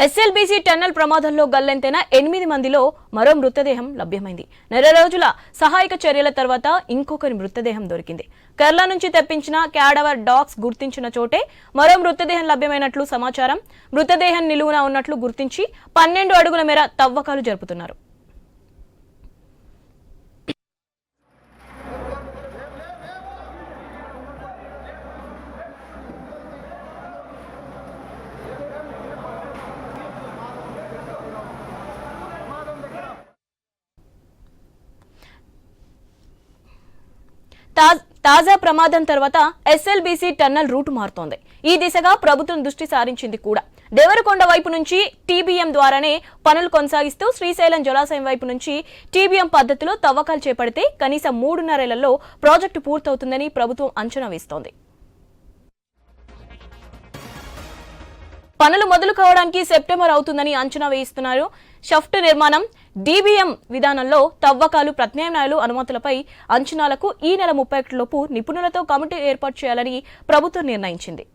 SLBC tunnel ప్రమాదంలో గల్లంతైన 8 మందిలో మరో మృతదేహం లభ్యమైంది. నెల రోజుల సహాయక చర్యల తర్వాత ఇంకొకరి మృతదేహం దొరికింది. కేరళ నుంచి తెప్పించిన క్యాడవర్ డాగ్స్ గుర్తించిన చోటే మరో మృతదేహం లభ్యమైనట్లు సమాచారం. మృతదేహం నిలువున ఉన్నట్లు గుర్తించి 12 అడుగుల మేర తవ్వకాలు జరుపుతున్నారు. తాజా ప్రమాదం తర్వాత ఎస్ఎల్బీసీ టన్నల్ రూట్ మారుతోంది. ఈ దిశగా ప్రభుత్వం దృష్టి సారించింది కూడా. దేవరకొండ వైపు నుంచి టీబీఎం ద్వారానే పనులు కొనసాగిస్తూ శ్రీశైలం జలాశయం వైపు నుంచి టీబీఎం పద్ధతిలో తవ్వకాలు చేపడితే కనీసం 3.5 ఏళ్లలో ప్రాజెక్టు పూర్తవుతుందని ప్రభుత్వం అంచనా వేస్తోంది. పనులు మొదలు కావడానికి సెప్టెంబర్ అవుతుందని అంచనా వేయిస్తున్నారు. షాఫ్ట్ నిర్మాణం, డీబీఎం విధానంలో తవ్వకాలు, ప్రత్యామ్నాయాలు, అనుమతులపై అంచనాలకు ఈ నెల 31 లోపు నిపుణులతో కమిటీ ఏర్పాటు చేయాలని ప్రభుత్వం నిర్ణయించింది.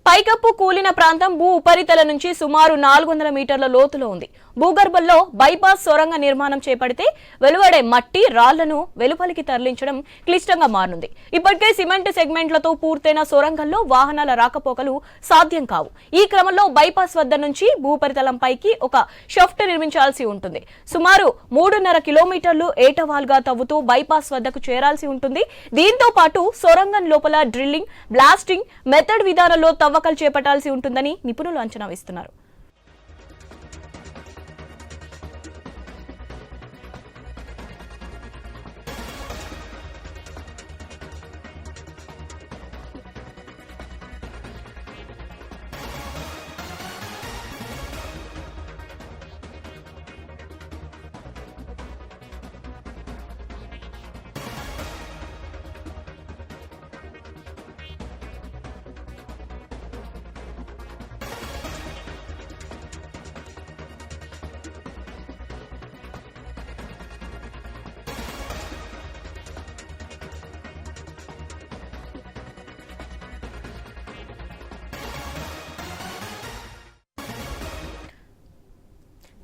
పైకప్పు కూలిన ప్రాంతం భూ ఉపరితల నుంచి సుమారు 400 మీటర్ల లోతులో ఉంది. భూగర్భంలో బైపాస్ సొరంగ నిర్మాణం చేపడితే వెలువడే మట్టి, రాళ్లను వెలుపలికి తరలించడం క్లిష్టంగా మారనుంది. ఇప్పటికే సిమెంట్ సెగ్మెంట్లతో పూర్తయిన సొరంగంలో వాహనాల రాకపోకలు సాధ్యం కావు. ఈ క్రమంలో బైపాస్ వద్ద నుంచి భూపరితలంపైకి ఒక షాఫ్ట్ నిర్మించాల్సి ఉంటుంది. సుమారు 3.5 కిలోమీటర్లు ఏటవాల్గా తవ్వుతూ బైపాస్ వద్దకు చేరాల్సి ఉంటుంది. దీంతో పాటు సొరంగం లోపల డ్రిల్లింగ్, బ్లాస్టింగ్ మెథడ్ విధానంలో తవ్వకాలు చేపట్టాల్సి ఉంటుందని నిపుణులు అంచనా వేస్తున్నారు.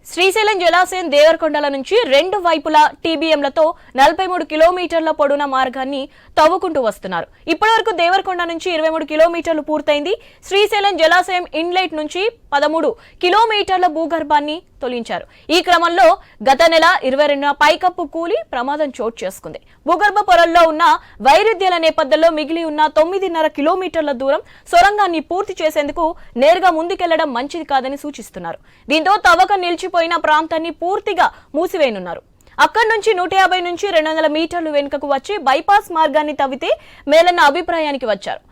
శ్రీశైలం జలాశయం దేవరకొండల నుంచి 2 వైపులా టీబీఎంలతో 43 కిలోమీటర్ల పొడవున మార్గాన్ని తవ్వుకుంటూ వస్తున్నారు. ఇప్పటివరకు దేవరకొండ నుంచి 23 కిలోమీటర్లు పూర్తయింది. శ్రీశైలం జలాశయం ఇన్లెట్ నుంచి 13 కిలోమీటర్ల భూగర్భాన్ని తొలగించారు. ఈ క్రమంలో గత నెల 22న పైకప్పు కూలి ప్రమాదం చోటు చేసుకుంది. భూగర్భ పొరల్లో ఉన్న వైరుధ్యాల నేపథ్యంలో మిగిలి ఉన్న 9.5 కిలోమీటర్ల దూరం సొరంగాన్ని పూర్తి చేసేందుకు నేరుగా ముందుకెళ్లడం మంచిది కాదని సూచిస్తున్నారు. దీంతో తవ్వకం నిలిచిపోయిన ప్రాంతాన్ని పూర్తిగా మూసివేయనున్నారు. అక్కడి నుంచి 150 నుంచి 200 మీటర్లు వెనుకకు వచ్చి బైపాస్ మార్గాన్ని తవ్వితే మేలన్న అభిప్రాయానికి వచ్చారు.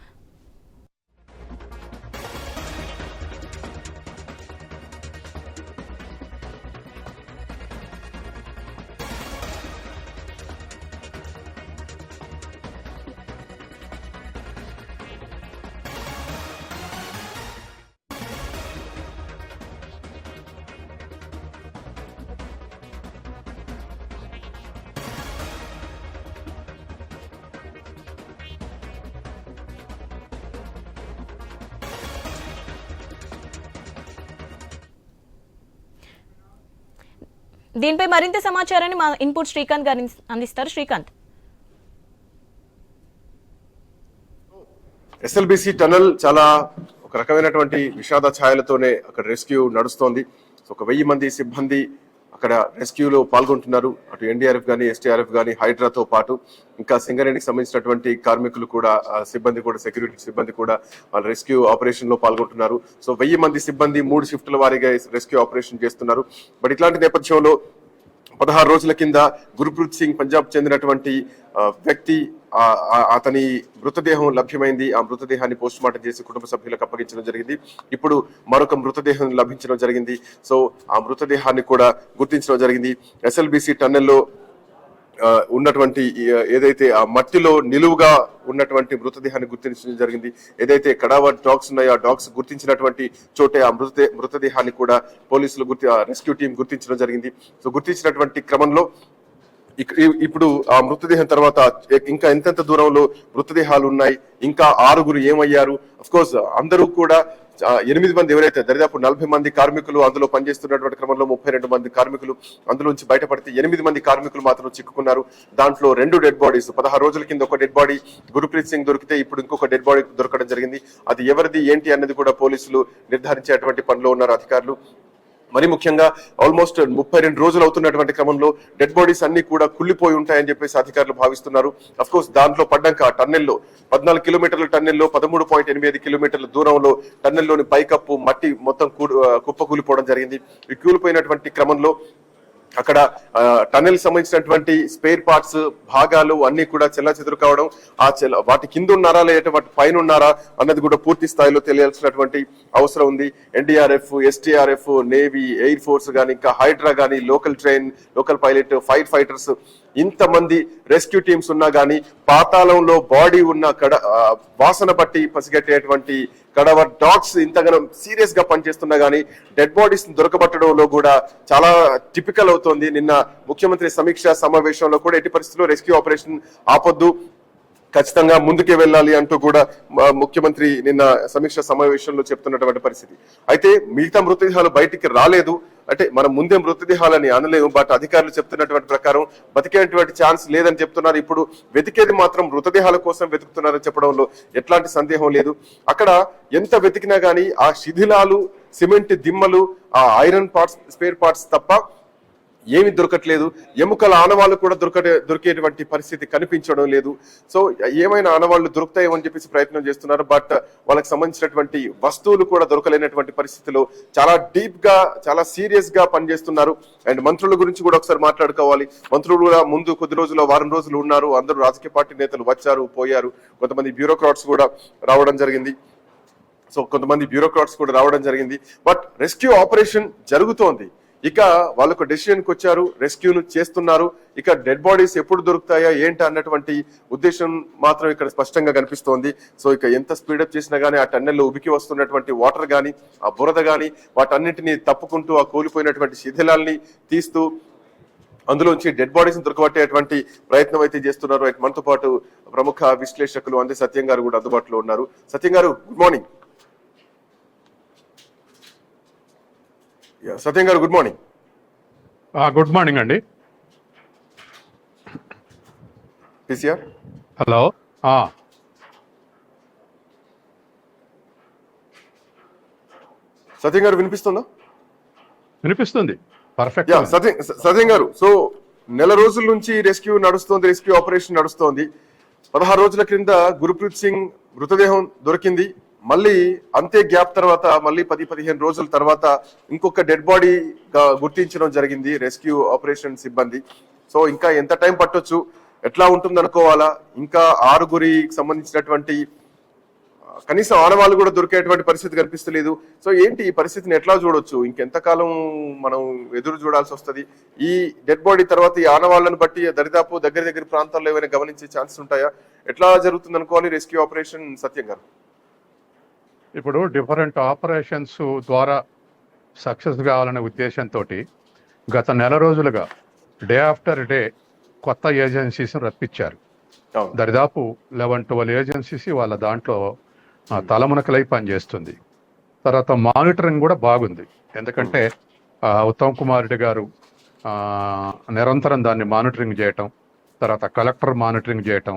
దీనిపై మరింత సమాచారాన్ని మా ఇన్పుట్ శ్రీకాంత్ గారు అందిస్తారు. శ్రీకాంత్, ఎస్ఎల్బీసీ టనల్ చాలా ఒక రకమైనటువంటి విషాద ఛాయలతోనే అక్కడ రెస్క్యూ నడుస్తోంది. ఒక 1000 మంది సిబ్బంది అక్కడ రెస్క్యూలో పాల్గొంటున్నారు. అటు ఎన్డీఆర్ఎఫ్ గానీ, ఎస్టీఆర్ఎఫ్ గానీ, హైడ్రాతో పాటు ఇంకా సింగరేణికి సంబంధించినటువంటి కార్మికులు కూడా, సిబ్బంది కూడా, సెక్యూరిటీ సిబ్బంది కూడా వాళ్ళ రెస్క్యూ ఆపరేషన్ లో పాల్గొంటున్నారు. సో 1000 మంది సిబ్బంది 3 షిఫ్టుల వారీగా రెస్క్యూ ఆపరేషన్ చేస్తున్నారు. బట్ ఇట్లాంటి నేపథ్యంలో 16 రోజుల కింద గుర్ప్రీత్ సింగ్ పంజాబ్ చెందినటువంటి వ్యక్తి అతని మృతదేహం లభ్యమైంది. ఆ మృతదేహాన్ని పోస్ట్ మార్టం చేసి కుటుంబ సభ్యులకు అప్పగించడం జరిగింది. ఇప్పుడు మరొక మృతదేహం లభించడం జరిగింది. సో ఆ మృతదేహాన్ని కూడా గుర్తించడం జరిగింది. ఎస్ఎల్బీసీ టన్నెల్లో ఉన్నటువంటి ఏదైతే ఆ మట్టిలో నిలువుగా ఉన్నటువంటి మృతదేహాన్ని గుర్తించడం జరిగింది. ఏదైతే కడావర్ డాగ్స్ ఉన్నాయో ఆ డాగ్స్ గుర్తించినటువంటి చోటే ఆ మృతదేహాన్ని కూడా పోలీసులు రెస్క్యూ టీం గుర్తించడం జరిగింది. సో గుర్తించినటువంటి క్రమంలో ఇప్పుడు ఆ మృతదేహం తర్వాత ఇంకా ఎంతెంత దూరంలో మృతదేహాలు ఉన్నాయి, ఇంకా 6 ఏమయ్యారు, అఫ్ కోర్స్ అందరూ కూడా 8 మంది ఎవరైతే దరిదాపు 40 మంది కార్మికులు అందులో పనిచేస్తున్నటువంటి క్రమంలో 32 మంది కార్మికులు అందులోంచి బయటపడితే 8 మంది కార్మికులు మాత్రం చిక్కుకున్నారు. దాంట్లో 2 డెడ్ బాడీస్, 16 రోజుల కింద ఒక డెడ్ బాడీ గురుప్రీత్ సింగ్ దొరికితే ఇప్పుడు ఇంకొక డెడ్ బాడీ దొరకడం జరిగింది. అది ఎవరిది ఏంటి అన్నది కూడా పోలీసులు నిర్ధారించేటువంటి పనిలో ఉన్నారు అధికారులు. మరి ముఖ్యంగా ఆల్మోస్ట్ 32 రోజులు అవుతున్నటువంటి క్రమంలో డెడ్ బాడీస్ అన్ని కూడా కుళ్ళిపోయి ఉంటాయని చెప్పేసి అధికారులు భావిస్తున్నారు. అఫ్ కోర్స్ దాంట్లో పడ్డాక టన్నెల్లో 14 కిలోమీటర్ల టన్నెల్లో 13.85 కిలోమీటర్ల దూరంలో టన్నెల్లోని పైకప్పు మట్టి మొత్తం కుప్పకూలిపోవడం జరిగింది. ఈ కూలిపోయినటువంటి క్రమంలో అక్కడ టన్నెల్ సంబంధించినటువంటి స్పేర్ పార్ట్స్ భాగాలు అన్ని కూడా చెల్లాచెదురు కావడం, వాటి కింద ఉన్నారా లేదా వాటి పైన ఉన్నారా అన్నది కూడా పూర్తి స్థాయిలో తెలియాల్సినటువంటి అవసరం ఉంది. NDRF, SDRF, navy, air force గానీ, ఇంకా హైడ్రా గానీ, లోకల్ పైలట్, ఫైర్ ఫైటర్స్, ఇంతమంది రెస్క్యూ టీమ్స్ ఉన్నా గానీ పాతాళంలో బాడీ ఉన్న వాసన బట్టి పసిగట్టేటువంటి కడవర్ డాగ్స్ ఇంతగానో సీరియస్ గా పనిచేస్తున్నా గానీ డెడ్ బాడీస్ దొరకబట్టడంలో కూడా చాలా టిపికల్ అవుతోంది. నిన్న ముఖ్యమంత్రి సమీక్ష సమావేశంలో కూడా ఎట్టి పరిస్థితుల్లో రెస్క్యూ ఆపరేషన్ ఆపొద్దు, ఖచ్చితంగా ముందుకే వెళ్ళాలి అంటూ కూడా ముఖ్యమంత్రి నిన్న సమీక్ష సమావేశంలో చెప్తున్నటువంటి పరిస్థితి. అయితే మిగతా మృతదేహాలు బయటికి రాలేదు అంటే మనం ముందే మృతదేహాలని అనలేము, బట్ అధికారులు చెప్తున్నటువంటి ప్రకారం బతికేటువంటి ఛాన్స్ లేదని చెప్తున్నారు. ఇప్పుడు వెతికేది మాత్రం మృతదేహాల కోసం వెతుకుతున్నారని చెప్పడంలో ఎట్లాంటి సందేహం లేదు. అక్కడ ఎంత వెతికినా గానీ ఆ శిథిలాలు, సిమెంట్ దిమ్మలు, ఆ ఐరన్ పార్ట్స్, స్పేర్ పార్ట్స్ తప్ప ఏమి దొరకట్లేదు. ఎముకల ఆనవాళ్ళు కూడా దొరికేటువంటి పరిస్థితి కనిపించడం లేదు. సో ఏమైనా ఆనవాళ్లు దొరుకుతాయేమని చెప్పేసి ప్రయత్నం చేస్తున్నారు, బట్ వాళ్ళకి సంబంధించినటువంటి వస్తువులు కూడా దొరకలేనటువంటి పరిస్థితిలో చాలా డీప్ గా, చాలా సీరియస్ గా పనిచేస్తున్నారు. అండ్ మంత్రుల గురించి కూడా ఒకసారి మాట్లాడుకోవాలి. మంత్రులు కూడా ముందు కొద్ది రోజులు, వారం రోజులు ఉన్నారు. అందరూ రాజకీయ పార్టీ నేతలు వచ్చారు, పోయారు. కొంతమంది బ్యూరోక్రాట్స్ కూడా రావడం జరిగింది. బట్ రెస్క్యూ ఆపరేషన్ జరుగుతోంది. ఇక వాళ్ళకు డెసిషన్కి వచ్చారు, రెస్క్యూను చేస్తున్నారు. ఇక డెడ్ బాడీస్ ఎప్పుడు దొరుకుతాయా ఏంటి అన్నటువంటి ఉద్దేశం మాత్రం ఇక్కడ స్పష్టంగా కనిపిస్తోంది. సో ఇక ఎంత స్పీడప్ చేసినా గానీ ఆ టన్నెల్లో ఉబికి వస్తున్నటువంటి వాటర్ గానీ, ఆ బురద గానీ వాటన్నింటినీ తప్పుకుంటూ ఆ కూలిపోయినటువంటి శిథిలాల్ని తీస్తూ అందులోంచి డెడ్ బాడీస్ దొరకబట్టేటువంటి ప్రయత్నం అయితే చేస్తున్నారు. మనతో పాటు ప్రముఖ విశ్లేషకులు అందే సత్యం గారు కూడా అందుబాటులో ఉన్నారు. సత్యం garu, good morning. Satyam garu, good morning. Good morning అండి. PCR, hello. సత్యం గారు వినిపిస్తుందా? వినిపిస్తుంది, పర్ఫెక్ట్. సత్యం గారు, సో నెల రోజుల నుంచి రెస్క్యూ ఆపరేషన్ నడుస్తోంది. 16 రోజుల క్రింద గురుప్రీత్ సింగ్ మృతదేహం దొరికింది. మళ్ళీ అంతే గ్యాప్ తర్వాత మళ్ళీ 10-15 రోజుల తర్వాత ఇంకొక డెడ్ బాడీ గుర్తించడం జరిగింది రెస్క్యూ ఆపరేషన్ సిబ్బంది. సో ఇంకా ఎంత టైం పట్టొచ్చు, ఎట్లా ఉంటుంది అనుకోవాలా? ఇంకా 6 సంబంధించినటువంటి కనీసం ఆనవాళ్ళు కూడా దొరికేటువంటి పరిస్థితి కనిపిస్తలేదు. సో ఏంటి ఈ పరిస్థితిని ఎట్లా చూడొచ్చు? ఇంకెంతకాలం మనం ఎదురు చూడాల్సి వస్తుంది? ఈ డెడ్ బాడీ తర్వాత ఈ ఆనవాళ్ళను బట్టి దరిదాపు దగ్గర ప్రాంతాల్లో ఏమైనా గమనించే ఛాన్సెస్ ఉంటాయా? ఎట్లా జరుగుతుంది అనుకోవాలి రెస్క్యూ ఆపరేషన్, సత్యం గారు? ఇప్పుడు డిఫరెంట్ ఆపరేషన్స్ ద్వారా సక్సెస్ కావాలనే ఉద్దేశంతో గత నెల రోజులుగా డే ఆఫ్టర్ డే కొత్త ఏజెన్సీస్ రప్పించారు. దరిదాపు 11-12 ఏజెన్సీస్ వాళ్ళ దాంట్లో తలమునకలై పనిచేస్తుంది. తర్వాత మానిటరింగ్ కూడా బాగుంది, ఎందుకంటే ఉత్తమ్ కుమార్ రెడ్డి గారు నిరంతరం దాన్ని మానిటరింగ్ చేయటం, తర్వాత కలెక్టర్ మానిటరింగ్ చేయటం,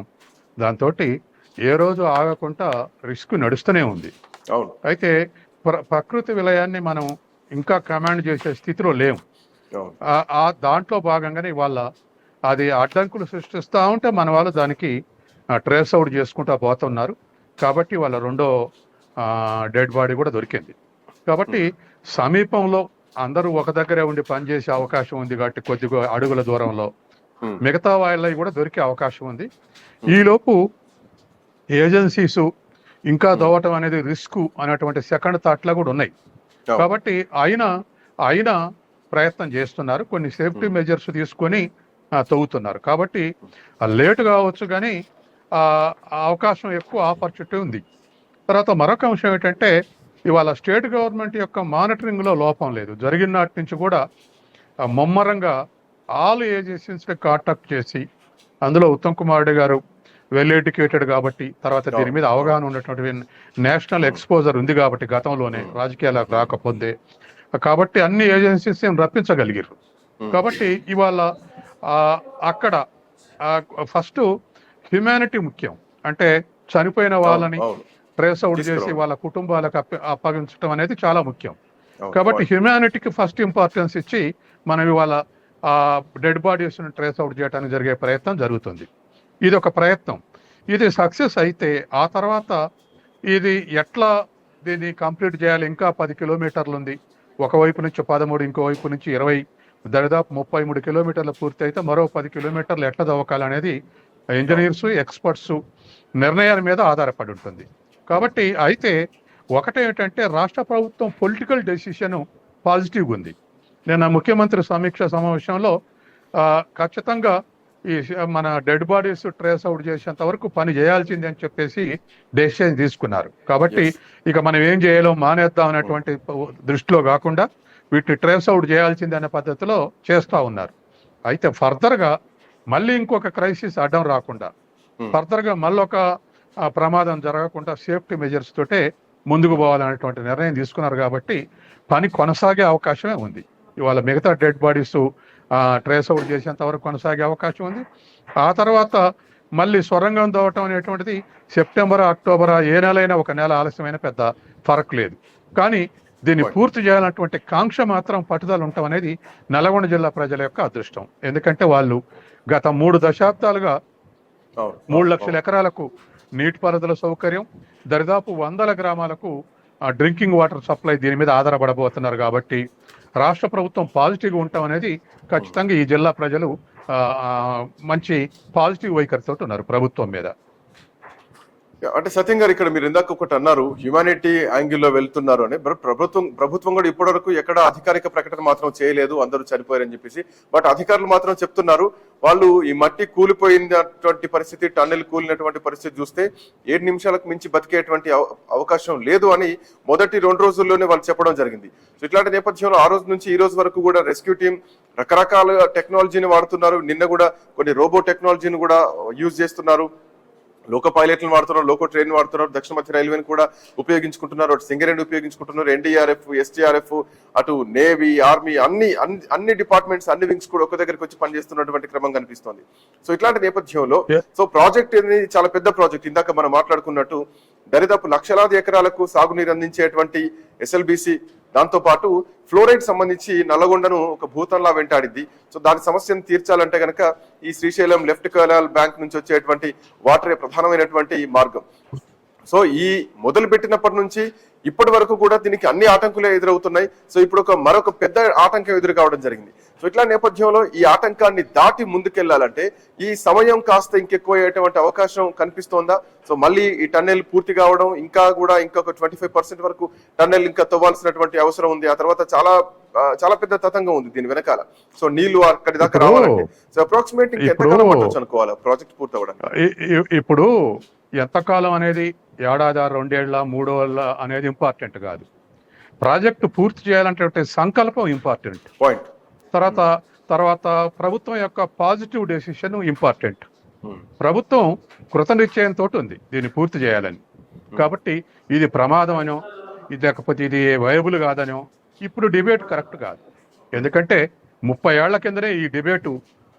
దాంతో ఏ రోజు ఆగకుండా రిస్క్ నడుస్తూనే ఉంది. అయితే ప్రకృతి విలయాన్ని మనం ఇంకా కమాండ్ చేసే స్థితిలో లేము. ఆ దాంట్లో భాగంగానే వాళ్ళ అది అడ్డంకులు సృష్టిస్తూ ఉంటే మన వాళ్ళు దానికి ట్రేస్ అవుట్ చేసుకుంటూ పోతున్నారు. కాబట్టి వాళ్ళ రెండో డెడ్ బాడీ కూడా దొరికింది. కాబట్టి సమీపంలో అందరూ ఒక దగ్గరే ఉండి పనిచేసే అవకాశం ఉంది. కాబట్టి కొద్దిగా అడుగుల దూరంలో మిగతా వాళ్ళవి కూడా దొరికే అవకాశం ఉంది. ఈలోపు ఏజెన్సీసు ఇంకా దోవటం అనేది రిస్క్ అనేటువంటి సెకండ్ థాట్లా కూడా ఉన్నాయి. కాబట్టి ఆయన ప్రయత్నం చేస్తున్నారు. కొన్ని సేఫ్టీ మెజర్స్ తీసుకొని తవ్వుతున్నారు. కాబట్టి లేటు కావచ్చు, కానీ ఆ అవకాశం ఎక్కువ ఆపర్చునిటీ ఉంది. తర్వాత మరొక అంశం ఏంటంటే, ఇవాళ స్టేట్ గవర్నమెంట్ యొక్క మానిటరింగ్లో లోపం లేదు. జరిగిన నాటి నుంచి కూడా ముమ్మరంగా ఆల్ ఏజెన్సీస్ని కాంటాక్ట్ చేసి, అందులో ఉత్తమ్ కుమార్ రెడ్డి గారు వెల్ ఎడ్యుకేటెడ్ కాబట్టి, తర్వాత దీని మీద అవగాహన ఉన్నటువంటి నేషనల్ ఎక్స్పోజర్ ఉంది కాబట్టి, గతంలోనే రాజకీయాలకు రాకపోతే కాబట్టి అన్ని ఏజెన్సీస్ రప్పించగలిగారు. కాబట్టి ఇవాళ అక్కడ ఫస్ట్ హ్యుమానిటీ ముఖ్యం. అంటే చనిపోయిన వాళ్ళని ట్రేస్ అవుట్ చేసి వాళ్ళ కుటుంబాలకు అప్పగించడం అనేది చాలా ముఖ్యం. కాబట్టి హ్యుమానిటీకి ఫస్ట్ ఇంపార్టెన్స్ ఇచ్చి మనం ఇవాళ డెడ్ బాడీస్ ట్రేస్ అవుట్ చేయడానికి జరిగే ప్రయత్నం జరుగుతుంది. ఇది ఒక ప్రయత్నం. ఇది సక్సెస్ అయితే ఆ తర్వాత ఇది ఎట్లా దీన్ని కంప్లీట్ చేయాలి, ఇంకా 10 కిలోమీటర్లు ఉంది. ఒకవైపు నుంచి 13, ఇంకోవైపు నుంచి 20, దాదాపు 33 కిలోమీటర్లు పూర్తి అయితే మరో 10 కిలోమీటర్లు ఎట్లా దవ్వకాలనేది ఇంజనీర్స్, ఎక్స్పర్ట్స్ నిర్ణయాల మీద ఆధారపడి ఉంటుంది. కాబట్టి అయితే ఒకటేంటంటే, రాష్ట్ర ప్రభుత్వం పొలిటికల్ డెసిషన్ పాజిటివ్గా ఉంది. నిన్న ముఖ్యమంత్రి సమీక్ష సమావేశంలో ఖచ్చితంగా ఈ మన డెడ్ బాడీస్ ట్రేస్ అవుట్ చేసేంత వరకు పని చేయాల్సింది అని చెప్పేసి డెసిషన్ తీసుకున్నారు. కాబట్టి ఇక మనం ఏం చేయాలో మానేద్దాం అనేటువంటి దృష్టిలో కాకుండా వీటిని ట్రేస్ అవుట్ చేయాల్సింది అనే పద్ధతిలో చేస్తూ ఉన్నారు. అయితే ఫర్దర్గా మళ్ళీ ఇంకొక క్రైసిస్ అడ్డం రాకుండా, ఫర్దర్గా మళ్ళీ ఒక ప్రమాదం జరగకుండా సేఫ్టీ మెజర్స్ తోటే ముందుకు పోవాలనేటువంటి నిర్ణయం తీసుకున్నారు. కాబట్టి పని కొనసాగే అవకాశమే ఉంది. ఇవాళ మిగతా డెడ్ బాడీస్ ట్రేస్ అవుట్ చేసేంత వరకు కొనసాగే అవకాశం ఉంది. ఆ తర్వాత మళ్ళీ సొరంగం దవ్వటం అనేటువంటిది సెప్టెంబర్, అక్టోబర్, ఏ నెలైనా ఒక నెల ఆలస్యమైన పెద్ద ఫరక్ లేదు. కానీ దీన్ని పూర్తి చేయాలన్నటువంటి కాంక్ష మాత్రం, పట్టుదల ఉండటం అనేది నల్గొండ జిల్లా ప్రజల యొక్క అదృష్టం. ఎందుకంటే వాళ్ళు గత 3 దశాబ్దాలుగా 3 లక్షల ఎకరాలకు నీటిపారుదల సౌకర్యం, దరిదాపు 100 గ్రామాలకు డ్రింకింగ్ వాటర్ సప్లై దీని మీద ఆధారపడబోతున్నారు. కాబట్టి రాష్ట్ర ప్రభుత్వం పాజిటివ్గా ఉండటం అనేది ఖచ్చితంగా ఈ జిల్లా ప్రజలు మంచి పాజిటివ్ వైఖరితో ఉన్నారు ప్రభుత్వం మీద. అంటే సత్యం గారు, ఇక్కడ మీరు ఇందాక ఒకటి అన్నారు, హ్యుమానిటీ యాంగిల్లో వెళ్తున్నారు అని. ప్రభుత్వం కూడా ఇప్పటివరకు ఎక్కడ అధికారిక ప్రకటన మాత్రం చేయలేదు అందరూ చనిపోయారని చెప్పేసి. బట్ అధికారులు మాత్రం చెప్తున్నారు, వాళ్ళు ఈ మట్టి కూలిపోయినటువంటి పరిస్థితి, టన్నెల్ కూలినటువంటి పరిస్థితి చూస్తే 7 నిమిషాలకు మించి బతికేటువంటి అవకాశం లేదు అని మొదటి 2 రోజుల్లోనే వాళ్ళు చెప్పడం జరిగింది. సో ఇట్లాంటి నేపథ్యంలో ఆ రోజు నుంచి ఈ రోజు వరకు కూడా రెస్క్యూ టీం రకరకాల టెక్నాలజీని వాడుతున్నారు. నిన్న కూడా కొన్ని రోబో టెక్నాలజీని కూడా యూజ్ చేస్తున్నారు. లోకో పైలట్లను వాడుతున్నారు, లోకో ట్రైన్ వాడుతున్నారు, దక్షిణ మధ్య రైల్వేని కూడా ఉపయోగించుకుంటున్నారు, అటు సింగరేణి ఉపయోగించుకుంటున్నారు, ఎన్డీఆర్ఎఫ్, ఎస్టీఆర్ఎఫ్, అటు నేవీ, ఆర్మీ, అన్ని డిపార్ట్మెంట్స్, అన్ని వింగ్స్ కూడా ఒక దగ్గరికి వచ్చి పనిచేస్తున్నటువంటి క్రమం కనిపిస్తోంది. సో ఇట్లాంటి నేపథ్యంలో సో ప్రాజెక్ట్ అనేది చాలా పెద్ద ప్రాజెక్ట్. ఇందాక మనం మాట్లాడుకున్నట్టు దరిదాపు లక్షలాది ఎకరాలకు సాగునీరు అందించేటువంటి ఎస్ఎల్బిసి, దాంతో పాటు ఫ్లోరైడ్ సంబంధించి నల్లగొండను ఒక భూతంలా వెంటాడింది. సో దాని సమస్యను తీర్చాలంటే కనుక ఈ శ్రీశైలం లెఫ్ట్ కెనాల్ బ్యాంక్ నుంచి వచ్చేటువంటి వాటరే ప్రధానమైనటువంటి మార్గం. సో ఈ మొదలు పెట్టినప్పటి నుంచి ఇప్పటి వరకు కూడా దీనికి అన్ని ఆటంకులే ఎదురవుతున్నాయి. సో ఇప్పుడు మరొక పెద్ద ఆటంకం ఎదురు కావడం జరిగింది. సో ఇట్లా నేపథ్యంలో ఈ ఆటంకాన్ని దాటి ముందుకెళ్లాలంటే ఈ సమయం కాస్త ఇంకెక్కువ అయ్యేటువంటి అవకాశం కనిపిస్తోందా? సో మళ్ళీ ఈ టన్నెల్ పూర్తి కావడం, ఇంకొక 25% వరకు టన్నెల్ ఇంకా తవ్వాల్సినటువంటి అవసరం ఉంది. ఆ తర్వాత చాలా పెద్ద తతంగం ఉంది దీని వెనకాల. సో నీళ్లు అక్కడి దాకా రావాలంటే సో అప్రాక్సిమేట్ ఎంతకాలం పట్టొచ్చు అనుకోవాలా ప్రాజెక్ట్ పూర్తి అవ్వడానికి? ఇప్పుడు ఎంతకాలం అనేది, ఏడాది, 2 ఏళ్ళ, 3 ఏళ్ళ అనేది ఇంపార్టెంట్ కాదు. ప్రాజెక్టు పూర్తి చేయాలంటే సంకల్పం ఇంపార్టెంట్ పాయింట్. తర్వాత ప్రభుత్వం యొక్క పాజిటివ్ డెసిషన్ ఇంపార్టెంట్. ప్రభుత్వం కృతనిశ్చయంతో ఉంది దీన్ని పూర్తి చేయాలని. కాబట్టి ఇది ప్రమాదం అనో, ఇది లేకపోతే ఇది వైబుల్ కాదనో ఇప్పుడు డిబేట్ కరెక్ట్ కాదు. ఎందుకంటే 30 ఏళ్ల కిందనే ఈ డిబేటు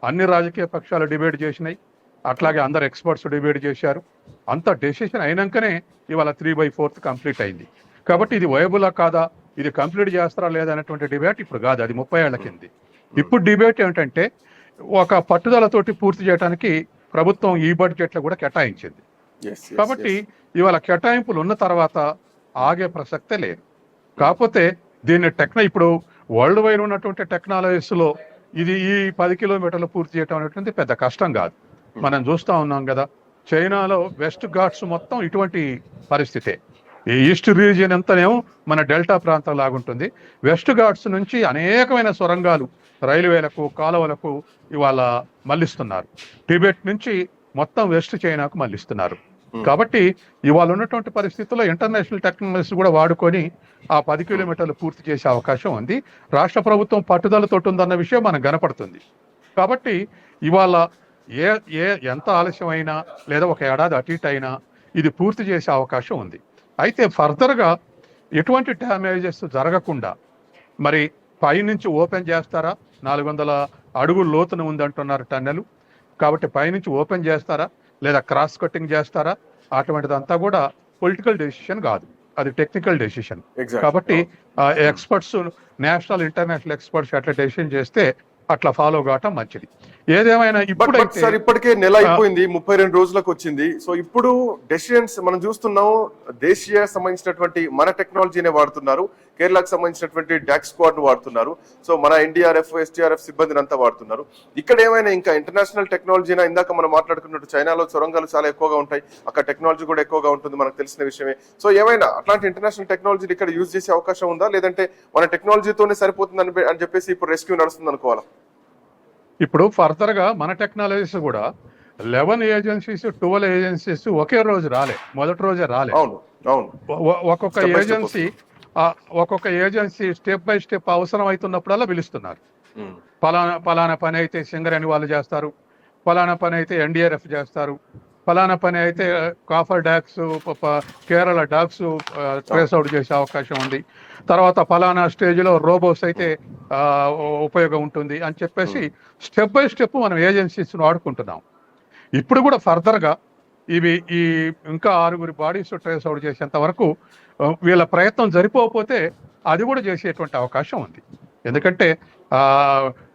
అన్ని రాజకీయ పక్షాలు డిబేట్ చేసినాయి, అట్లాగే అందరు ఎక్స్పర్ట్స్ డిబేట్ చేశారు. అంత డెసిషన్ అయినాకనే ఇవాళ 3/4 కంప్లీట్ అయింది. కాబట్టి ఇది వైబులా కాదా, ఇది కంప్లీట్ చేస్తారా లేదా అనేటువంటి డిబేట్ ఇప్పుడు కాదు, అది 30 ఏళ్ల కింది. ఇప్పుడు డిబేట్ ఏమిటంటే, ఒక పట్టుదలతోటి పూర్తి చేయడానికి ప్రభుత్వం ఈ బడ్జెట్లో కూడా కేటాయించింది. కాబట్టి ఇవాళ కేటాయింపులు ఉన్న తర్వాత ఆగే ప్రసక్తే లేదు. కాకపోతే దీన్ని ఇప్పుడు వరల్డ్ వైడ్ ఉన్నటువంటి టెక్నాలజీస్లో ఇది ఈ 10 కిలోమీటర్లు పూర్తి చేయడం అనేటువంటి పెద్ద కష్టం కాదు. మనం చూస్తూ ఉన్నాం కదా, చైనాలో వెస్ట్ ఘాట్స్ మొత్తం ఇటువంటి పరిస్థితే. ఈ ఈస్ట్ రీజియన్ అంతానేమో మన డెల్టా ప్రాంతం లాగుంటుంది. వెస్ట్ ఘాట్స్ నుంచి అనేకమైన సొరంగాలు రైల్వేలకు కాలువలకు ఇవాళ మళ్ళిస్తున్నారు. టిబెట్ నుంచి మొత్తం వెస్ట్ చైనాకు మళ్ళిస్తున్నారు. కాబట్టి ఇవాళ ఉన్నటువంటి పరిస్థితుల్లో ఇంటర్నేషనల్ టెక్నాలజీస్ కూడా వాడుకొని ఆ 10 కిలోమీటర్లు పూర్తి చేసే అవకాశం ఉంది. రాష్ట్ర ప్రభుత్వం పట్టుదలతో ఉందన్న విషయం మనకు కనపడుతుంది. కాబట్టి ఇవాళ ఎంత ఆలస్యమైనా లేదా ఒక ఏడాది అటు ఇటు అయినా ఇది పూర్తి చేసే అవకాశం ఉంది. అయితే ఫర్దర్గా ఎటువంటి డ్యామేజెస్ జరగకుండా మరి పైనుంచి ఓపెన్ చేస్తారా? 400 అడుగుల లోతున ఉందంటున్నారు టన్నెలు. కాబట్టి పైనుంచి ఓపెన్ చేస్తారా లేదా క్రాస్ కటింగ్ చేస్తారా? అటువంటిదంతా కూడా పొలిటికల్ డెసిషన్ కాదు, అది టెక్నికల్ డెసిషన్. కాబట్టి ఎక్స్పర్ట్స్, నేషనల్ ఇంటర్నేషనల్ ఎక్స్పర్ట్స్ అట్లా డెసిషన్ చేస్తే అట్లా ఫాలో కావటం మంచిది. ఏదేమైనా ఇప్పుడైతే సార్ ఇప్పటికే నెల అయిపోయింది, 32 రోజులకు వచ్చింది. సో ఇప్పుడు డెసిషన్స్ మనం చూస్తున్నాం, దేశీయ సంబంధించినటువంటి మన టెక్నాలజీనే వాడుతున్నారు, కేరళకు సంబంధించినటువంటి డాక్ స్క్వాడ్ వాడుతున్నారు, సో మన ఎన్డీఆర్ఎఫ్ ఎస్టీఆర్ఎఫ్ సిబ్బందిని అంతా వాడుతున్నారు. ఇక్కడ ఏమైనా ఇంకా ఇంటర్నేషనల్ టెక్నాలజీనా? ఇందాక మనం మాట్లాడుకున్నట్టు చైనాలో సొరంగాలు చాలా ఎక్కువగా ఉంటాయి, అక్కడ టెక్నాలజీ కూడా ఎక్కువగా ఉంటుంది, మనకు తెలిసిన విషయమే. సో ఏమైనా అట్లాంటి ఇంటర్నేషనల్ టెక్నాలజీ ఇక్కడ యూజ్ చేసే అవకాశం ఉందా, లేదంటే మన టెక్నాలజీతోనే సరిపోతుంది అని చెప్పేసి ఇప్పుడు రెస్క్యూ నడుస్తుంది అనుకోవాలా? ఇప్పుడు ఫర్దర్గా మన టెక్నాలజీస్ కూడా 11 ఏజెన్సీస్ 12 ఏజెన్సీస్ ఒకే రోజు రాలే, మొదటి రోజే రాలే. ఒక్కొక్క ఏజెన్సీ స్టెప్ బై స్టెప్ అవసరం అవుతున్నప్పుడల్లా పిలుస్తున్నారు. పలానా పని అయితే సింగరేణి వాళ్ళు చేస్తారు, పలానా పని అయితే ఎన్డీఆర్ఎఫ్ చేస్తారు, ఫలానా పని అయితే కాఫర్ dogs Kerala dogs trace out చేసే అవకాశం ఉంది, తర్వాత ఫలానా స్టేజ్లో రోబోస్ అయితే ఉపయోగం ఉంటుంది అని చెప్పేసి స్టెప్ బై స్టెప్ మనం ఏజెన్సీస్ వాడుకుంటున్నాం. ఇప్పుడు కూడా ఫర్దర్గా ఈ ఇంకా 6 బాడీస్ ట్రేస్ అవుట్ చేసేంత వరకు వీళ్ళ ప్రయత్నం సరిపోకపోతే అది కూడా చేసేటువంటి అవకాశం ఉంది. ఎందుకంటే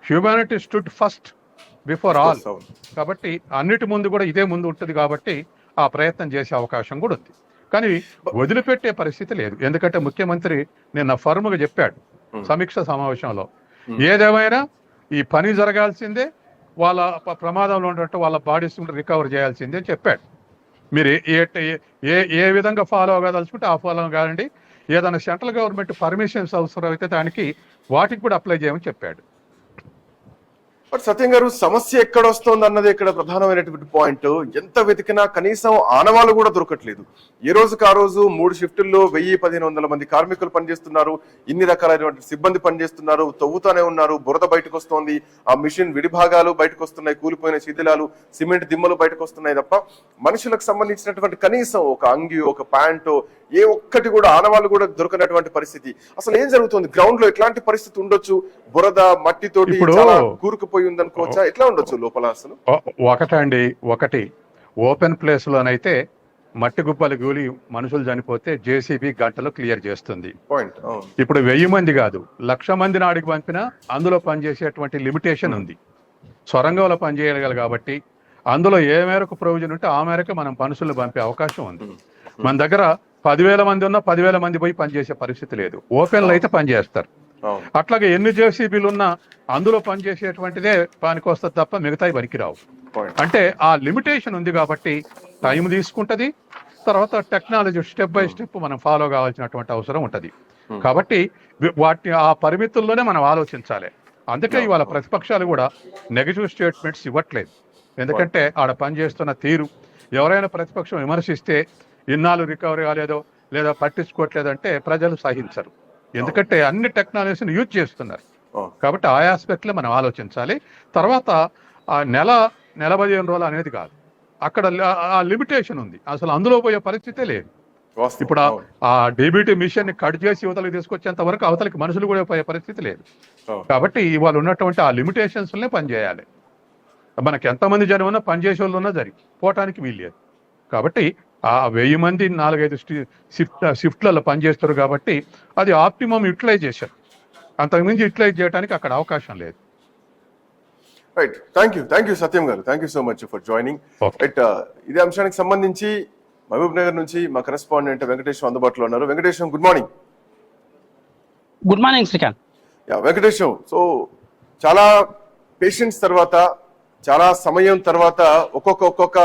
humanity stood first before all. కాబట్టి అన్నిటి ముందు కూడా ఇదే ముందు ఉంటుంది. కాబట్టి ఆ ప్రయత్నం చేసే అవకాశం కూడా ఉంది. కానీ వదిలిపెట్టే పరిస్థితి లేదు. ఎందుకంటే ముఖ్యమంత్రి నిన్న ఫర్మ్గా చెప్పాడు సమీక్ష సమావేశంలో, ఏదేమైనా ఈ పని జరగాల్సిందే, వాళ్ళ ప్రమాదంలో ఉన్నట్టు వాళ్ళ బాడీస్ రికవర్ చేయాల్సిందే అని చెప్పాడు. మీరు ఏ విధంగా ఫాలో అవ్వదలుచుకుంటే ఆ ఫాలో కాదండి. ఏదైనా సెంట్రల్ గవర్నమెంట్ పర్మిషన్స్ అవసరం అయితే దానికి వాటికి కూడా అప్లై చేయమని చెప్పాడు. బట్ సత్యం గారు, సమస్య ఎక్కడ వస్తుంది అన్నది ఇక్కడ ప్రధానమైనటువంటి పాయింట్. ఎంత వెతికినా కనీసం ఆనవాళ్ళు కూడా దొరకట్లేదు. ఏ రోజుకి ఆ రోజు 3 షిఫ్టుల్లో 1000-1500 మంది కార్మికులు పనిచేస్తున్నారు, ఇన్ని రకాలైనటువంటి సిబ్బంది పనిచేస్తున్నారు, తవ్వుతూనే ఉన్నారు, బురద బయటకు వస్తోంది, ఆ మిషన్ విడిభాగాలు బయటకు వస్తున్నాయి, కూలిపోయిన శిథిలాలు, సిమెంట్ దిమ్మలు బయటకు వస్తున్నాయి తప్ప మనుషులకు సంబంధించినటువంటి కనీసం ఒక అంగి, ఒక ప్యాంటు, ఏ ఒక్కటి కూడా ఆనవాళ్ళు కూడా దొరకనటువంటి పరిస్థితి. అసలు ఏం జరుగుతుంది గ్రౌండ్ లో? ఎట్లాంటి పరిస్థితి ఉండొచ్చు? బురద మట్టితోటి చాలా కూరుకుపోయి ఉందనుకోవచ్చా? ఎట్లా ఉండొచ్చు లోపల? అసలు ఒకటి ఓపెన్ ప్లేస్ లోనైతే మట్టి గుప్పలు గూలి మనుషులు చనిపోతే జేసీబీ గంటలో క్లియర్ చేస్తుంది. ఇప్పుడు 1000 మంది కాదు, 1,00,000 మంది నాడికి పంపినా అందులో పనిచేసేటువంటి లిమిటేషన్ ఉంది. సొరంగంలో పనిచేయగలగాలి కాబట్టి అందులో ఏ మేరకు ప్రొవిజన్ ఉంటే ఆ మేరకు మనం మనుషులు పంపే అవకాశం ఉంది. మన దగ్గర 10,000 మంది ఉన్నా 10,000 మంది పోయి పనిచేసే పరిస్థితి లేదు. ఓపెన్లో అయితే పనిచేస్తారు. అట్లాగే ఎన్ని జేసీబీలు ఉన్నా అందులో పనిచేసేటువంటిదే పనికి వస్తుంది తప్ప మిగతాయి పనికిరావు. అంటే ఆ లిమిటేషన్ ఉంది కాబట్టి టైం తీసుకుంటది. తర్వాత టెక్నాలజీ స్టెప్ బై స్టెప్ మనం ఫాలో కావాల్సినటువంటి అవసరం ఉంటది. కాబట్టి ఆ పరిమితుల్లోనే మనం ఆలోచించాలి. అందుకే ఇవాళ ప్రతిపక్షాలు కూడా నెగటివ్ స్టేట్మెంట్స్ ఇవ్వట్లేదు. ఎందుకంటే ఆడ పనిచేస్తున్న తీరు, ఎవరైనా ప్రతిపక్షం విమర్శిస్తే ఇన్నాళ్ళు రికవరీ కాలేదో లేదా పట్టించుకోవట్లేదంటే ప్రజలు సహించరు. ఎందుకంటే అన్ని టెక్నాలజీని యూజ్ చేస్తున్నారు. కాబట్టి ఆ ఆస్పెక్ట్లో మనం ఆలోచించాలి. తర్వాత ఆ నెల 15 రోజులు అనేది కాదు, అక్కడ ఆ లిమిటేషన్ ఉంది. అసలు అందులో పోయే పరిస్థితే లేదు. ఇప్పుడు ఆ డీబీటీ మిషన్ ని కట్ చేసి యువతలకు తీసుకొచ్చేంత వరకు అవతలకి మనుషులు కూడా పోయే పరిస్థితి లేదు. కాబట్టి ఇవాళ ఉన్నటువంటి ఆ లిమిటేషన్స్నే పనిచేయాలి. మనకి ఎంతమంది జనం ఉన్నా పనిచేసే వాళ్ళు ఉన్నా పోవటానికి వీల్లేదు. కాబట్టి ఆ 1000 మంది 4-5 షిఫ్ట్లలో పనిచేస్తారు కాబట్టి అది ఆప్టిమమ్ యూటిలైజేషన్. అంతకుమించి యూటిలైజ్ చేయడానికి అక్కడ అవకాశం లేదు. రైట్, థ్యాంక్ యూ సత్యం గారు, thank you so much for joining. Right, ఇదే అంశానికి సంబంధించి మహబూబ్ నగర్ నుంచి మా కరెస్పాండెంట్ వెంకటేశ్వర అందుబాటులో ఉన్నారు. Venkateswara, good morning. Good morning Srikanth. Venkateswara, so చాలా పేషెన్స్ తర్వాత, చాలా సమయం తర్వాత ఒక్కొక్క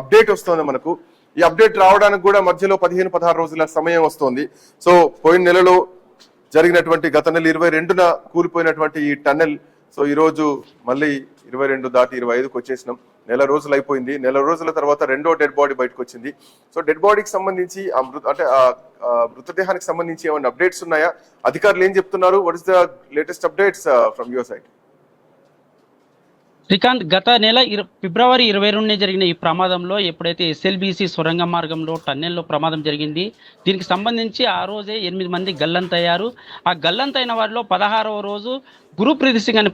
అప్డేట్ వస్తుంది మనకు. ఈ అప్డేట్ రావడానికి కూడా మధ్యలో 15-16 రోజుల సమయం వస్తుంది. సో పోయిన నెలలో జరిగినటువంటి గత నెల 22న కూలిపోయినటువంటి ఈ టన్నెల్, సో ఈ రోజు మళ్ళీ 22 దాటి 25కి వచ్చేసినాం. నెల రోజులు అయిపోయింది. నెల రోజుల తర్వాత రెండో డెడ్ బాడీ బయటకు వచ్చింది. సో డెడ్ బాడీకి సంబంధించి మృతదేహానికి సంబంధించి ఏమైనా అప్డేట్స్ ఉన్నాయా? అధికారులు ఏం చెప్తున్నారు? What is the latest updates from your side? Srikanth, గత నెల ఫిబ్రవరి 22న జరిగిన ఈ ప్రమాదంలో ఎప్పుడైతే ఎస్ఎల్బీసీ సొరంగ మార్గంలో టన్నెల్లో ప్రమాదం జరిగింది, దీనికి సంబంధించి ఆ రోజే 8 మంది గల్లంతయ్యారు. ఆ గల్లంతైన వారిలో 16వ రోజు గురుప్రీత్ సింగ్ అని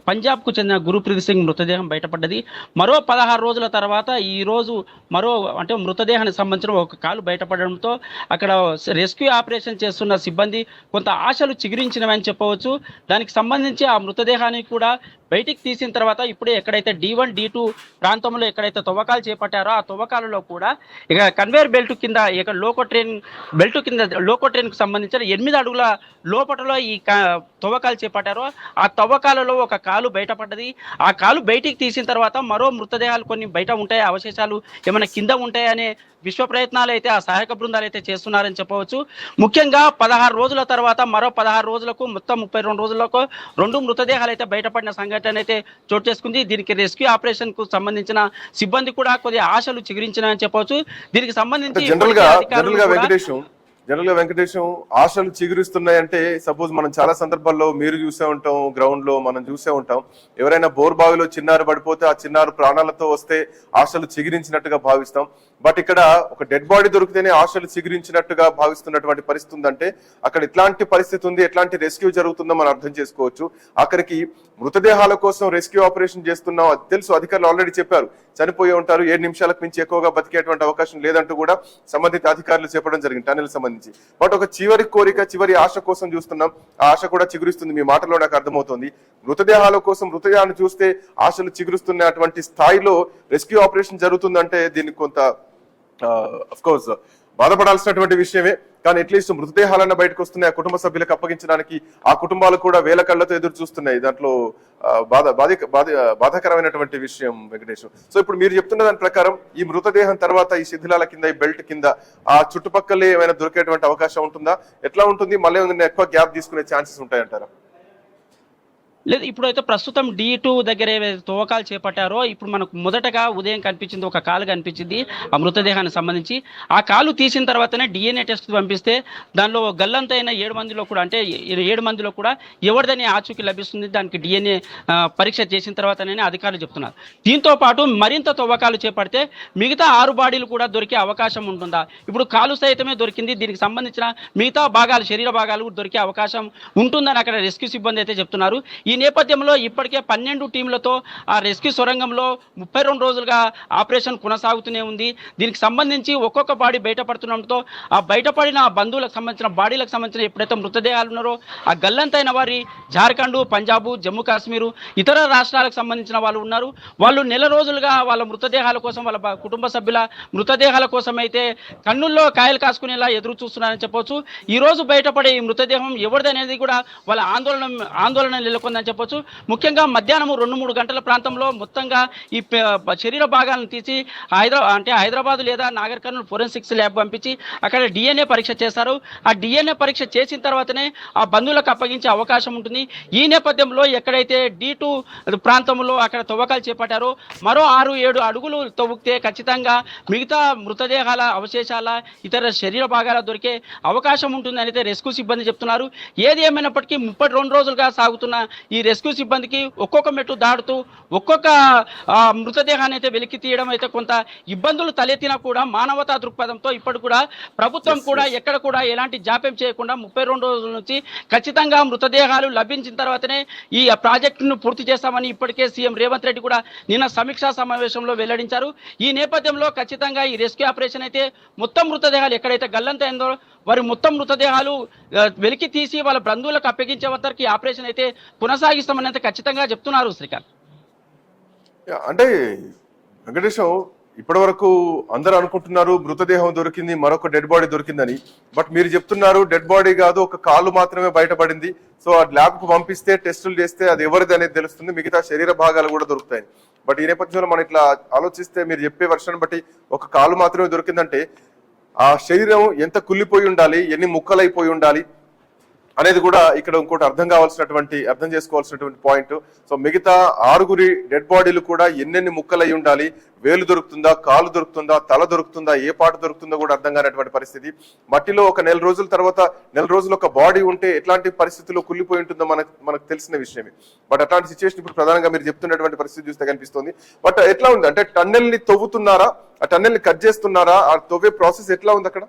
పంజాబ్కు చెందిన గురుప్రీత్ సింగ్ మృతదేహం బయటపడ్డది. మరో 16 రోజుల తర్వాత ఈ రోజు మృతదేహానికి సంబంధించిన ఒక కాలు బయటపడడంతో అక్కడ రెస్క్యూ ఆపరేషన్ చేస్తున్న సిబ్బంది కొంత ఆశలు చిగురించినవని చెప్పవచ్చు. దానికి సంబంధించి ఆ మృతదేహాన్ని కూడా బయటికి తీసిన తర్వాత ఇప్పుడే ఎక్కడైతే D1, D2 ప్రాంతంలో ఎక్కడైతే తవ్వకాలు చేపట్టారో ఆ తవ్వకాలలో కూడా ఇక కన్వేయర్ బెల్ట్ కింద ఇక లోకో ట్రైన్కి సంబంధించిన 8 అడుగుల లోపటలో ఈ తవ్వకాలు చేపట్టారో ఆ తవ్వకాలలో ఒక కాలు బయటపడ్డది. ఆ కాలు బయటికి తీసిన తర్వాత మరో మృతదేహాలు కొన్ని బయట ఉంటాయి, అవశేషాలు ఏమైనా కింద ఉంటాయనే విశ్వ ప్రయత్నాలు అయితే ఆ సహాయక బృందాలు అయితే చేస్తున్నారని చెప్పవచ్చు. ముఖ్యంగా 16 రోజుల తర్వాత మరో 16 రోజులకు మొత్తం 32 రోజులకు 2 మృతదేహాలు అయితే బయటపడిన సంఘటన అయితే చోటు చేసుకుంది. దీనికి రెస్క్యూ ఆపరేషన్ కు సంబంధించిన సిబ్బంది కూడా కొద్దిగా ఆశలు చిగురించినని చెప్పవచ్చు. దీనికి సంబంధించి జనరల్ గా వెంకటేశం ఆశలు చిగురిస్తున్నాయంటే, సపోజ్ మనం చాలా సందర్భాల్లో మీరు చూసే ఉంటాం, గ్రౌండ్ లో మనం చూసే ఉంటాం, ఎవరైనా బోర్ బావిలో చిన్నారు పడిపోతే ఆ చిన్నారు ప్రాణాలతో వస్తే ఆశలు చిగురించినట్టుగా భావిస్తాం. బట్ ఇక్కడ ఒక డెడ్ బాడీ దొరికితేనే ఆశలు చిగురించినట్టుగా భావిస్తున్నటువంటి పరిస్థితి ఉందంటే అక్కడ ఎట్లాంటి పరిస్థితి ఉంది, ఎట్లాంటి రెస్క్యూ జరుగుతుందో మనం అర్థం చేసుకోవచ్చు. అక్కడికి మృతదేహాల కోసం రెస్క్యూ ఆపరేషన్ చేస్తున్నాం తెలుసు, అధికారులు ఆల్రెడీ చెప్పారు. చనిపోయి ఉంటారు, 7 నిమిషాలకు మించి ఎక్కువగా బతికేటువంటి అవకాశం లేదంటూ కూడా సంబంధిత అధికారులు చెప్పడం జరిగింది టన్నెల్ సంబంధించి. బట్ ఒక చివరి కోరిక, చివరి ఆశ కోసం చూస్తున్నాం. ఆ ఆశ కూడా చిగురిస్తుంది. మీ మాటలో నాకు అర్థమవుతుంది. మృతదేహాల కోసం మృతదేహాన్ని చూస్తే ఆశలు చిగురుస్తున్నటువంటి స్థాయిలో రెస్క్యూ ఆపరేషన్ జరుగుతుందంటే దీనికి కొంత అఫ్ కోర్స్ బాధపడాల్సినటువంటి విషయమే. కానీ అట్లీస్ట్ మృతదేహాలన్న బయటకు వస్తున్నాయి. ఆ కుటుంబ సభ్యులకు అప్పగించడానికి ఆ కుటుంబాలు కూడా వేల కళ్ళతో ఎదురు చూస్తున్నాయి. దాంట్లో బాధాకరమైనటువంటి విషయం వెంకటేశ్వర. సో ఇప్పుడు మీరు చెప్తున్న దాని ప్రకారం ఈ మృతదేహం తర్వాత ఈ శిథిలాల కింద, ఈ బెల్ట్ కింద ఆ చుట్టుపక్కలే ఏమైనా దొరికేటువంటి అవకాశం ఉంటుందా? ఎట్లా ఉంటుంది? మళ్ళీ ఎక్కువ గ్యాప్ తీసుకునే ఛాన్సెస్ ఉంటాయంటారా? లేదు, ఇప్పుడైతే ప్రస్తుతం D2 దగ్గర ఏవైతే తవ్వకాలు చేపట్టారో ఇప్పుడు మనకు మొదటగా ఉదయం కనిపించింది, ఒక కాలు కనిపించింది ఆ మృతదేహానికి సంబంధించి. ఆ కాలు తీసిన తర్వాతనే DNA టెస్ట్ పంపిస్తే దానిలో గల్లంతైన 7 మందిలో కూడా, అంటే 7 మందిలో కూడా ఎవరిదని ఆచూకీ లభిస్తుంది. దానికి DNA పరీక్ష చేసిన తర్వాతనే అధికారులు చెప్తున్నారు. దీంతో పాటు మరింత తవ్వకాలు చేపడితే మిగతా 6 బాడీలు కూడా దొరికే అవకాశం ఉంటుందా? ఇప్పుడు కాలు సైతమే దొరికింది, దీనికి సంబంధించిన మిగతా భాగాలు, శరీర భాగాలు దొరికే అవకాశం ఉంటుందని అక్కడ రెస్క్యూ సిబ్బంది అయితే చెప్తున్నారు. ఈ నేపథ్యంలో ఇప్పటికే 12 టీంలతో ఆ రెస్క్యూ సొరంగంలో 32 రోజులుగా ఆపరేషన్ కొనసాగుతూనే ఉంది. దీనికి సంబంధించి ఒక్కొక్క బాడీ బయటపడుతుండటంతో ఆ బయటపడిన బంధువులకు సంబంధించిన బాడీలకు సంబంధించిన ఎప్పుడైతే మృతదేహాలు ఉన్నారో ఆ గల్లంతైన వారి జార్ఖండ్, పంజాబ్, జమ్మూ కాశ్మీరు, ఇతర రాష్ట్రాలకు సంబంధించిన వాళ్ళు ఉన్నారు. వాళ్ళు నెల రోజులుగా వాళ్ళ మృతదేహాల కోసం, వాళ్ళ కుటుంబ సభ్యుల మృతదేహాల కోసం అయితే కన్నుల్లో కాయలు కాసుకునేలా ఎదురు చూస్తున్నారని చెప్పవచ్చు. ఈ రోజు బయటపడే ఈ మృతదేహం ఎవరిదనేది కూడా వాళ్ళ ఆందోళన నెలకొందని చెప్పొచ్చు. ముఖ్యంగా మధ్యాహ్నం 2-3 గంటల ప్రాంతంలో మొత్తంగా ఈ శరీర భాగాలను తీసి హైదరాబాద్ లేదా నాగర్ కర్నూలు ఫోరెన్సిక్స్ ల్యాబ్ పంపించి అక్కడ DNA పరీక్ష చేశారు. ఆ DNA పరీక్ష చేసిన తర్వాతనే ఆ బంధువులకు అప్పగించే అవకాశం ఉంటుంది. ఈ నేపథ్యంలో ఎక్కడైతే D2 ప్రాంతంలో అక్కడ తవ్వకాలు చేపట్టారో మరో 6-7 అడుగులు తవ్వుకితే ఖచ్చితంగా మిగతా మృతదేహాల అవశేషాల, ఇతర శరీర భాగాల దొరికే అవకాశం ఉంటుందని అయితే రెస్క్యూ సిబ్బంది చెప్తున్నారు. ఏది ఏమైనప్పటికీ 32 రోజులుగా సాగుతున్న ఈ రెస్క్యూ సిబ్బందికి ఒక్కొక్క మెట్టు దాటుతూ ఒక్కొక్క మృతదేహాన్ని అయితే వెలికి తీయడం అయితే కొంత ఇబ్బందులు తలెత్తినా కూడా మానవతా దృక్పథంతో ఇప్పటి కూడా ప్రభుత్వం కూడా ఎక్కడ కూడా ఎలాంటి జాప్యం చేయకుండా 32 రోజుల నుంచి ఖచ్చితంగా మృతదేహాలు లభించిన తర్వాతనే ఈ ప్రాజెక్టును పూర్తి చేస్తామని ఇప్పటికే సీఎం రేవంత్ రెడ్డి కూడా నిన్న సమీక్షా సమావేశంలో వెల్లడించారు. ఈ నేపథ్యంలో ఖచ్చితంగా ఈ రెస్క్యూ ఆపరేషన్ అయితే మొత్తం మృతదేహాలు ఎక్కడైతే గల్లంతైందో వారి మొత్తం మృతదేహాలు వెలికి తీసి వాళ్ళ బంధువులకు అప్పగించే వరకు ఈ ఆపరేషన్ అయితే కొనసాగిస్తామని అయితే ఖచ్చితంగా చెప్తున్నారు శ్రీకాంత్. అంటే వెంకటేశం, ఇప్పటి వరకు అందరూ అనుకుంటున్నారు మృతదేహం దొరికింది, మరొక డెడ్ బాడీ దొరికిందని. బట్ మీరు చెప్తున్నారు డెడ్ బాడీ కాదు, ఒక కాలు మాత్రమే బయటపడింది. సో ఆ ల్యాబ్ కు పంపిస్తే టెస్టులు చేస్తే అది ఎవరిది అనేది తెలుస్తుంది, మిగతా శరీర భాగాలు కూడా దొరుకుతాయి. బట్ ఈ నేపథ్యంలో మనం ఇట్లా ఆలోచిస్తే మీరు చెప్పే వర్షాన్ని బట్టి ఒక కాలు మాత్రమే దొరికిందంటే ఆ శరీరం ఎంత కుళ్ళిపోయి ఉండాలి, ఎన్ని ముక్కలైపోయి ఉండాలి అనేది కూడా ఇక్కడ ఇంకోటి అర్థం చేసుకోవాల్సినటువంటి పాయింట్. సో మిగతా 6 డెడ్ బాడీలు కూడా ఎన్నెన్ని ముక్కలై ఉండాలి, వేలు దొరుకుతుందా, కాలు దొరుకుతుందా, తల దొరుకుతుందా, ఏ పాట దొరుకుతుందో కూడా అర్థం కానటువంటి పరిస్థితి. మట్టిలో ఒక 4 రోజుల తర్వాత 4 రోజులు ఒక బాడీ ఉంటే ఎట్లాంటి పరిస్థితుల్లో కుళ్ళిపోయి ఉంటుందో మనకు తెలిసిన విషయమే. బట్ అట్లాంటి సిచ్యువేషన్ ఇప్పుడు ప్రధానంగా మీరు చెప్తున్నటువంటి పరిస్థితి చూస్తే కనిపిస్తుంది. బట్ ఎట్లా ఉంది అంటే టన్నెల్ ని తవ్వుతున్నారా, ఆ టన్నెల్ ని కట్ చేస్తున్నారా, ఆ తవ్వే ప్రాసెస్ ఎట్లా ఉంది అక్కడ?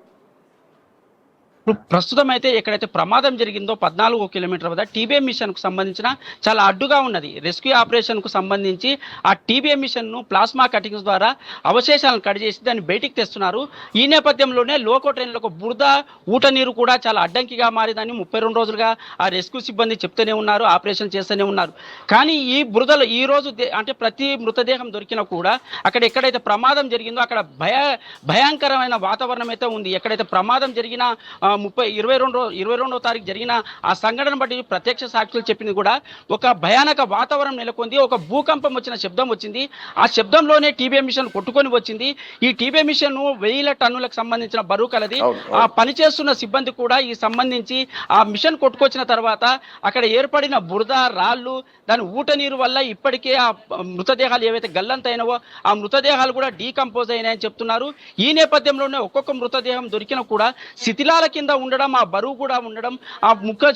ఇప్పుడు ప్రస్తుతం అయితే ఎక్కడైతే ప్రమాదం జరిగిందో 14 కిలోమీటర్ వద్ద టీబీఎం మిషన్ కు సంబంధించిన చాలా అడ్డుగా ఉన్నది. రెస్క్యూ ఆపరేషన్ కు సంబంధించి ఆ టీబీఎం మిషన్ ను ప్లాస్మా కటింగ్స్ ద్వారా అవశేషాలను కట్ చేసి దాన్ని బయటికి తెస్తున్నారు. ఈ నేపథ్యంలోనే లోకో ట్రైన్లకు బురద, ఊట నీరు కూడా చాలా అడ్డంకిగా మారిందని 32 రోజులుగా ఆ రెస్క్యూ సిబ్బంది చెప్తూనే ఉన్నారు, ఆపరేషన్ చేస్తూనే ఉన్నారు. కానీ ఈ బురదలో ఈ రోజు అంటే ప్రతి మృతదేహం దొరికినా కూడా అక్కడ ఎక్కడైతే ప్రమాదం జరిగిందో అక్కడ భయంకరమైన వాతావరణం అయితే ఉంది. ఎక్కడైతే ప్రమాదం జరిగిన 22వ తారీఖు జరిగిన ఆ సంఘటన బట్టి ప్రత్యక్ష సాక్షులు చెప్పింది కూడా ఒక భయానక వాతావరణం నెలకొంది. ఒక భూకంపం వచ్చిన శబ్దం వచ్చింది. ఆ శబ్దంలోనే టీబీఎం మిషన్ కొట్టుకొని వచ్చింది. ఈ టీబీఎం మిషన్ 1000 టన్నులకు సంబంధించిన బరువు కలది. ఆ పనిచేస్తున్న సిబ్బంది కూడా ఈ సంబంధించి ఆ మిషన్ కొట్టుకొచ్చిన తర్వాత అక్కడ ఏర్పడిన బురద, రాళ్ళు, దాని ఊట నీరు వల్ల ఇప్పటికే ఆ మృతదేహాలు ఏవైతే గల్లంతైనవో ఆ మృతదేహాలు కూడా డీకంపోజ్ అయినాయని చెప్తున్నారు. ఈ నేపథ్యంలోనే ఒక్కొక్క మృతదేహం దొరికినా కూడా శిథిలాల కింద ఉండడం, ఆ బరువు కూడా ఉండడం, ఆ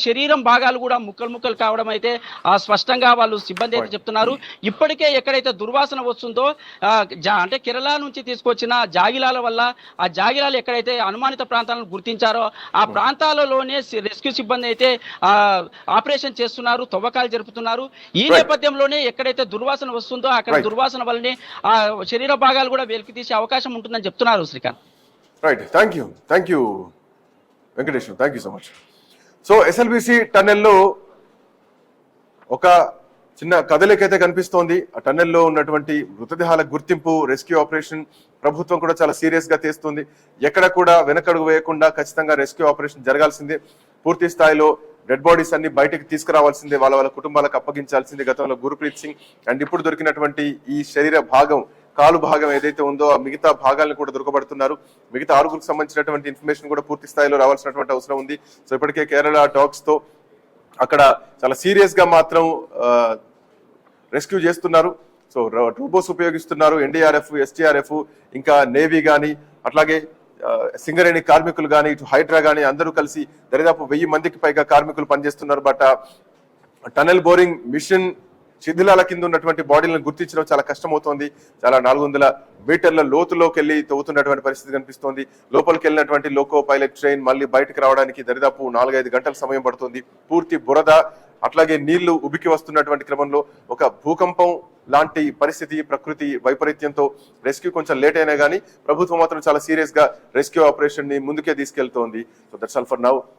శరీరం భాగాలు కూడా ముక్కలు కావడం అయితే స్పష్టంగా వాళ్ళు సిబ్బంది అయితే చెప్తున్నారు. ఇప్పటికే ఎక్కడైతే దుర్వాసన వస్తుందో అంటే కేరళ నుంచి తీసుకొచ్చిన జాగిలాల వల్ల ఆ జాగిలాలు ఎక్కడైతే అనుమానిత ప్రాంతాలను గుర్తించారో ఆ ప్రాంతాలలోనే రెస్క్యూ సిబ్బంది అయితే ఆపరేషన్ చేస్తున్నారు, తవ్వకాలు జరుపుతున్నారు. ఈ నేపథ్యంలోనే ఎక్కడైతే దుర్వాసన వస్తుందో అక్కడ దుర్వాసన వల్లనే ఆ శరీర భాగాలు కూడా వెలికి తీసే అవకాశం ఉంటుందని చెప్తున్నారు. Srikanth, right, thank you Venkatesh, thank you so much. So SLBC టన్నెల్లో ఒక చిన్న కదలికైతే కనిపిస్తోంది. ఆ టన్నెల్లో ఉన్నటువంటి మృతదేహాల గుర్తింపు, రెస్క్యూ ఆపరేషన్ ప్రభుత్వం కూడా చాలా సీరియస్ గా తీస్తుంది. ఎక్కడ కూడా వెనకడుగు వేయకుండా ఖచ్చితంగా రెస్క్యూ ఆపరేషన్ జరగాల్సిందే. పూర్తి స్థాయిలో డెడ్ బాడీస్ అన్ని బయటకు తీసుకురావాల్సిందే, వాళ్ళ కుటుంబాలకు అప్పగించాల్సిందే. గతంలో గురుప్రీత్ సింగ్ అండ్ ఇప్పుడు దొరికినటువంటి ఈ శరీర భాగం, కాలు భాగం ఏదైతే ఉందో ఆ మిగతా భాగాలను కూడా దొరకబడుతున్నారు. మిగతా 6గురికి సంబంధించినటువంటి ఇన్ఫర్మేషన్ కూడా పూర్తి స్థాయిలో రావాల్సినటువంటి అవసరం ఉంది. సో ఇప్పటికే కేరళ డాగ్స్ తో అక్కడ చాలా సీరియస్ గా మాత్రం రెస్క్యూ చేస్తున్నారు. సో రోబోస్ ఉపయోగిస్తున్నారు. ఎన్డీఆర్ఎఫ్, ఎస్టీఆర్ఎఫ్, ఇంకా నేవీ కానీ, అట్లాగే సింగరేణి కార్మికులు కానీ, ఇటు హైడ్రా కానీ అందరూ కలిసి దరిదాపు 1000 మందికి పైగా కార్మికులు పనిచేస్తున్నారు. బట్ టనెల్ బోరింగ్ మిషన్ శిథిలాల కింద ఉన్నటువంటి బాడీలను గుర్తించడం చాలా కష్టమవుతోంది. చాలా 400 మీటర్ల లోతులోకి వెళ్ళి తవ్వుతున్నటువంటి పరిస్థితి కనిపిస్తోంది. లోపలికి వెళ్ళినటువంటి లోకో పైలట్ ట్రైన్ మళ్ళీ బయటకు రావడానికి దరిదాపు 4-5 గంటల సమయం పడుతుంది. పూర్తి బురద, అట్లాగే నీళ్లు ఉబికి వస్తున్నటువంటి క్రమంలో ఒక భూకంపం లాంటి పరిస్థితి, ప్రకృతి వైపరీత్యంతో రెస్క్యూ కొంచెం లేట్ అయినా కానీ ప్రభుత్వం మాత్రం చాలా సీరియస్ గా రెస్క్యూ ఆపరేషన్ ని ముందుకే తీసుకెళ్తోంది. So that's all for now.